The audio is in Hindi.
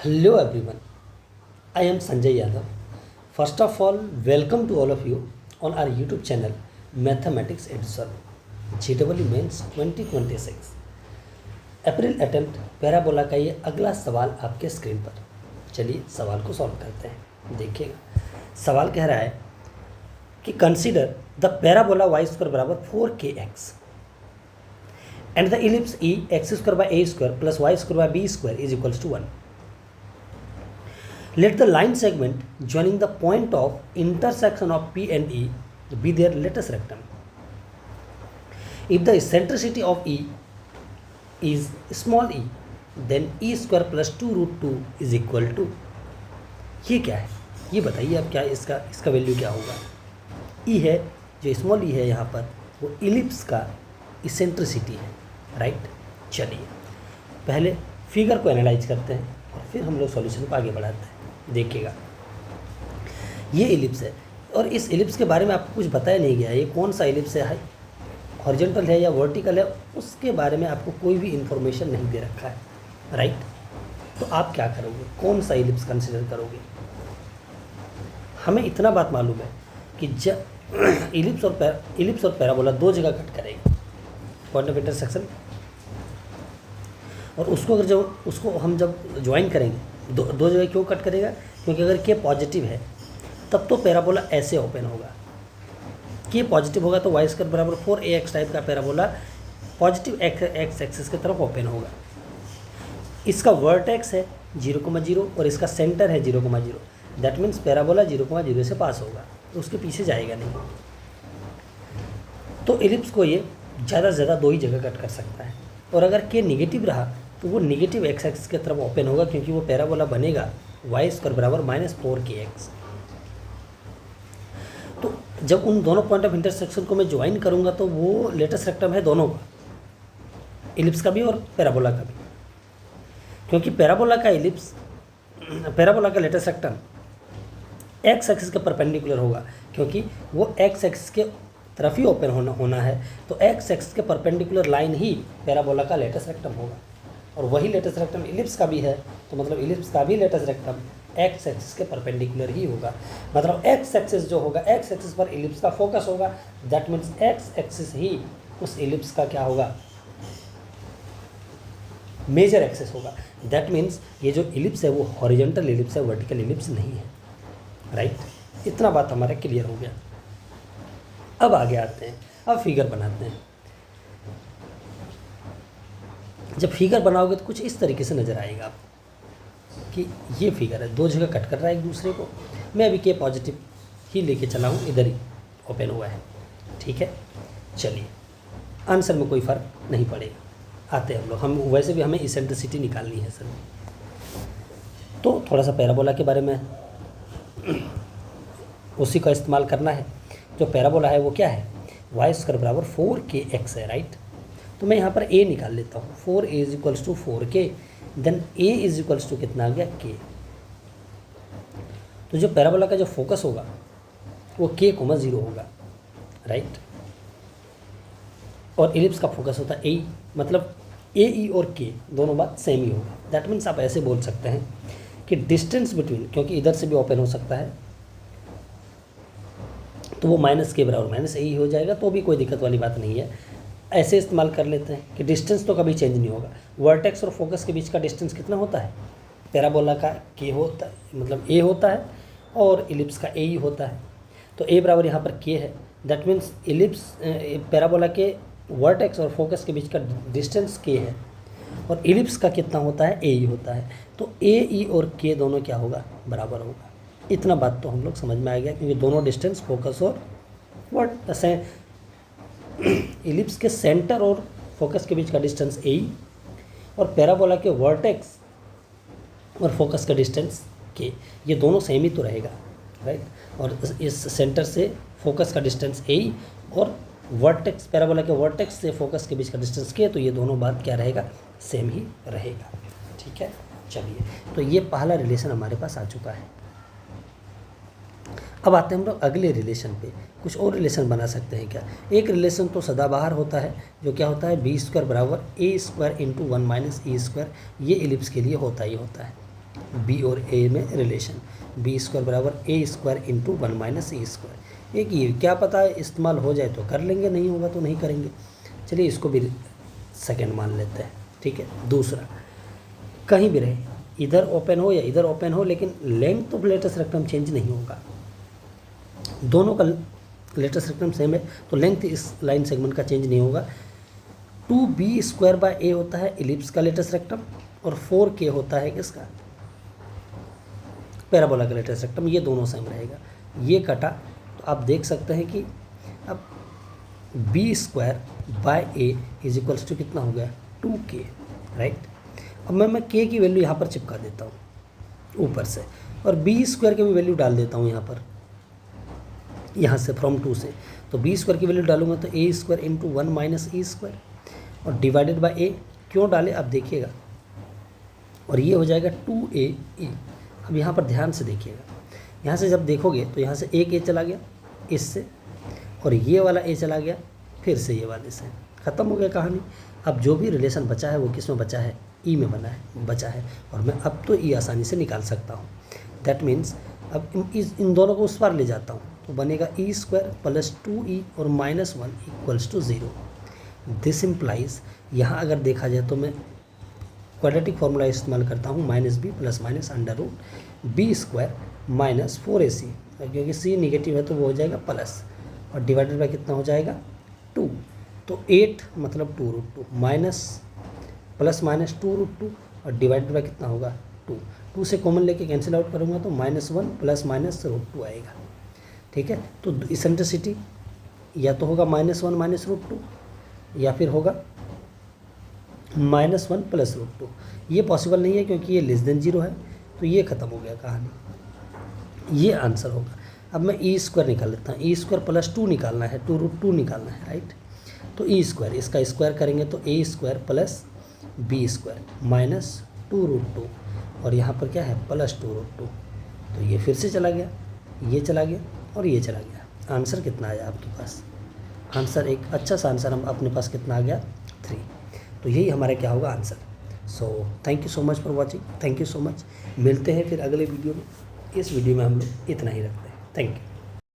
Hello everyone, I am Sanjay Yadav. First of all, welcome to all of you on our YouTube channel Mathematics Edition GEE Mains 2026 April attempt parabola का ये अगला सवाल आपके स्क्रीन पर। चलिए सवाल को सॉल्व करते हैं। देखिएगा, सवाल कह रहा है कि consider the parabola Y square बराबर 4kx and the ellipse E X square by A square plus Y square by B square is equals to 1. Let the line segment joining the point of intersection of P and E be their lattice rectum. If the eccentricity of E is small e, then E square plus 2 root 2 is equal to, ये क्या है ये बताइए आप, क्या इसका वैल्यू क्या होगा. E है, जो स्मॉल e है यहाँ पर, वो इलिप्स का इसेंट्रिसिटी है, राइट. चलिए पहले फिगर को एनालाइज करते हैं और फिर हम लोग सॉल्यूशन को आगे बढ़ाते हैं. देखिएगा, ये इलिप्स है और इस इलिप्स के बारे में आपको कुछ बताया नहीं गया. ये कौन सा इलिप्स है, हॉरिजॉन्टल है या वर्टिकल है, उसके बारे में आपको कोई भी इंफॉर्मेशन नहीं दे रखा है, राइट. तो आप क्या करोगे, कौन सा इलिप्स कंसिडर करोगे. हमें इतना बात मालूम है कि जब इलिप्स और पैराबोला दो जगह कट करेगा, पॉइंट ऑफ इंटरसेक्शन, और उसको हम जब ज्वाइन करेंगे, दो जगह क्यों कट करेगा, क्योंकि अगर के पॉजिटिव है तब तो पैराबोला ऐसे ओपन होगा. के पॉजिटिव होगा तो वाई स्क्वायर बराबर 4ax टाइप का पैराबोला पॉजिटिव एक्स एक्सिस की तरफ ओपन होगा. इसका वर्टेक्स है 0,0 और इसका सेंटर है 0,0. दैट मीन्स पैराबोला 0,0 से पास होगा, तो उसके पीछे जाएगा नहीं. तो इलिप्स को ये ज़्यादा से ज़्यादा दो ही जगह कट कर सकता है. और अगर के निगेटिव रहा तो वो निगेटिव एक्स एक्सिस की तरफ ओपन होगा, क्योंकि वो पैराबोला बनेगा वाई स्क्वायर बराबर -4kx. तो जब उन दोनों पॉइंट ऑफ इंटरसेक्शन को मैं ज्वाइन करूंगा तो वो लेटेस्ट रेक्टम है दोनों का, इलिप्स का भी और पैराबोला का भी. क्योंकि पैराबोला का लेटेस्ट रेक्टम एक्स एक्सिस के परपेंडिकुलर होगा, क्योंकि वो एक्स एक्सिस के तरफ ही ओपन होना है. तो एक्स एक्सिस के परपेंडिकुलर लाइन ही पैराबोला का लेटेस्ट रेक्टम होगा, और वही लेटेस्ट रेक्टम इलिप्स का भी है. तो मतलब इलिप्स का भी लेटेस्ट रेक्टम एक्स एक्सिस के परपेंडिकुलर ही होगा. मतलब एक्स एक्सिस जो होगा, एक्स एक्सिस पर इलिप्स का फोकस होगा. दैट मीन्स एक्स एक्सिस ही उस इलिप्स का क्या होगा, मेजर एक्सिस होगा. दैट मीन्स ये जो इलिप्स है वो हॉरिजॉन्टल इलिप्स है, वर्टिकल इलिप्स नहीं है, राइट. इतना बात हमारा क्लियर हो गया. अब आगे आते हैं, अब फिगर बनाते हैं. जब फिगर बनाओगे तो कुछ इस तरीके से नज़र आएगा आपको कि ये फिगर है, दो जगह कट कर रहा है एक दूसरे को. मैं अभी के पॉजिटिव ही लेके चला हूँ, इधर ही ओपन हुआ है, ठीक है. चलिए आंसर में कोई फ़र्क नहीं पड़ेगा. आते हैं हम वैसे भी हमें इसेंट्रिसिटी निकालनी है सर, तो थोड़ा सा पैराबोला के बारे में उसी का इस्तेमाल करना है. जो पैराबोला है वो क्या है, वाई स्क्वायर बराबर 4kx है, राइट. तो मैं यहाँ पर a निकाल लेता हूँ. 4a is equals to 4k, then a is equals to कितना आ गया, k. तो जो पैराबोला का जो फोकस होगा वो k,0 होगा, राइट. और इलिप्स का फोकस होता है a, मतलब a e और k दोनों बात सेम ही होगा. दैट मीन्स आप ऐसे बोल सकते हैं कि डिस्टेंस बिटवीन, क्योंकि इधर से भी ओपन हो सकता है, तो वो -k बराबर -a ही हो जाएगा, तो भी कोई दिक्कत वाली बात नहीं है. ऐसे इस्तेमाल कर लेते हैं कि डिस्टेंस तो कभी चेंज नहीं होगा. वर्टेक्स और फोकस के बीच का डिस्टेंस कितना होता है, पैराबोला का k होता है, मतलब a होता है, और इलिप्स का a ही होता है. तो a बराबर यहाँ पर k है. दैट मीन्स इलिप्स पैराबोला के वर्टेक्स और फोकस के बीच का डिस्टेंस k है, और इलिप्स का कितना होता है, a ही होता है. तो a e और k दोनों क्या होगा, बराबर होगा. इतना बात तो हम लोग समझ में आ गया, क्योंकि दोनों डिस्टेंस फोकस और इलिप्स के सेंटर और फोकस के बीच का डिस्टेंस a, और पैराबोला के वर्टेक्स और फोकस का डिस्टेंस k, ये दोनों सेम ही तो रहेगा, राइट. और इस सेंटर से फोकस का डिस्टेंस a और वर्टेक्स, पैराबोला के वर्टेक्स से फोकस के बीच का डिस्टेंस k, तो ये दोनों बात क्या रहेगा, सेम ही रहेगा, ठीक है. चलिए, तो ये पहला रिलेशन हमारे पास आ चुका है. अब आते हैं हम लोग अगले रिलेशन पे. कुछ और रिलेशन बना सकते हैं क्या. एक रिलेशन तो सदाबहार होता है, जो क्या होता है, बी स्क्वायर बराबर ए square into 1 minus E square. ये इलिप्स के लिए होता ही होता है, बी और ए में रिलेशन, बी स्क्वायर बराबर ए स्क्वायर इंटू 1 माइनस ए स्क्वायर। एक ये क्या पता है इस्तेमाल हो जाए तो कर लेंगे, नहीं होगा तो नहीं करेंगे। चलिए इसको भी सेकंड मान लेते हैं, ठीक है। दूसरा, कहीं भी रहे, इधर ओपन हो या इधर ओपन हो, लेकिन length of latus rectum change नहीं होगा। दोनों का लेटेस्ट रेक्टम सेम है तो लेंथ इस लाइन सेगमेंट का चेंज नहीं होगा। 2b² होता है इलिप्स का लेटेस्ट रेक्टम और 4k होता है किसका, पैराबोला का लेटेस्ट रेक्टम। ये दोनों सेम रहेगा। ये कटा तो आप देख सकते हैं कि अब b² इज इक्वल्स टू कितना हो गया 2k, राइट। अब मैं k की वैल्यू यहाँ पर चिपका देता हूँ ऊपर से और b² की भी वैल्यू डाल देता हूँ यहाँ से फ्रॉम 2 से। तो b² की वैल्यू डालूंगा तो a² into 1 minus e square और डिवाइडेड बाय a। क्यों डाले आप देखिएगा, और ये हो जाएगा 2a। अब यहाँ पर ध्यान से देखिएगा, यहाँ से जब देखोगे तो यहाँ से एक a चला गया इससे, और ये वाला a चला गया फिर से ये वाले से, ख़त्म हो गया कहानी। अब जो भी रिलेशन बचा है वो किस में बचा है, ई में बचा है, और मैं अब तो ई आसानी से निकाल सकता हूँ। दैट मीन्स अब इन दोनों को उस पार ले जाता हूँ तो बनेगा e² प्लस 2e और minus 1 equals to 0। This implies, यहाँ अगर देखा जाए तो मैं क्वाड्रेटिक फार्मूला इस्तेमाल करता हूँ, -b plus minus √b² minus 4ac, क्योंकि c निगेटिव है तो वो हो जाएगा प्लस, और डिवाइडेड बाय कितना हो जाएगा 2। तो 8 मतलब 2√2 माइनस प्लस माइनस 2√2 और डिवाइडेड बाय कितना होगा 2 से कॉमन लेके कैंसिल आउट करूँगा तो -1 प्लस माइनस √2 आएगा, ठीक है। तो इसेंट्रिसिटी या तो होगा -1 माइनस √2 या फिर होगा -1 प्लस √2। ये पॉसिबल नहीं है क्योंकि ये लेस देन 0 है, तो ये ख़त्म हो गया कहानी। ये आंसर होगा। अब मैं e² निकाल लेता हूँ, e² प्लस 2 निकालना है, 2√2 निकालना है, राइट। तो e², इसका स्क्वायर करेंगे तो a² प्लस b² माइनस 2√2 और यहाँ पर क्या है प्लस 2√2। तो ये फिर से चला गया, ये चला गया और ये चला गया। आंसर कितना आया आपके पास, आंसर एक अच्छा सा आंसर हम अपने पास कितना आ गया 3। तो यही हमारा क्या होगा answer. So thank you so much for watching, thank you so much. मिलते हैं फिर अगले वीडियो में। इस वीडियो में हम लोग इतना ही रखते हैं। Thank you.